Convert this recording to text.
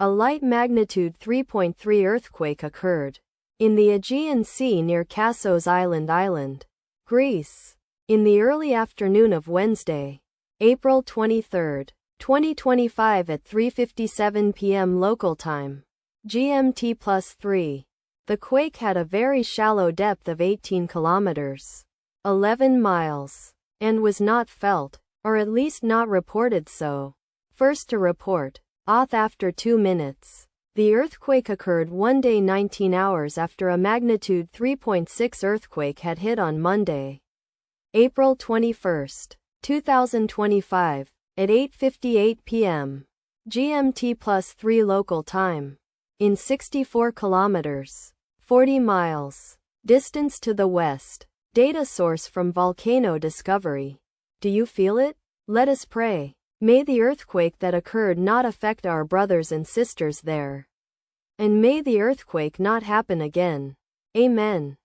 A light magnitude 3.3 earthquake occurred in the Aegean Sea near Kasos Island, Greece, in the early afternoon of Wednesday, April 23, 2025 at 3:57 p.m. local time, GMT+3. The quake had a very shallow depth of 18 kilometers, 11 miles, and was not felt, or at least not reported so. First to report, AUTH after 2 minutes. The earthquake occurred one day 19 hours after a magnitude 3.6 earthquake had hit on Monday, April 21, 2025, at 8:58 p.m. GMT+3 local time, in 64 kilometers, 40 miles, distance to the west. Data source from Volcano Discovery. Do you feel it? Let us pray. May the earthquake that occurred not affect our brothers and sisters there. And may the earthquake not happen again. Amen.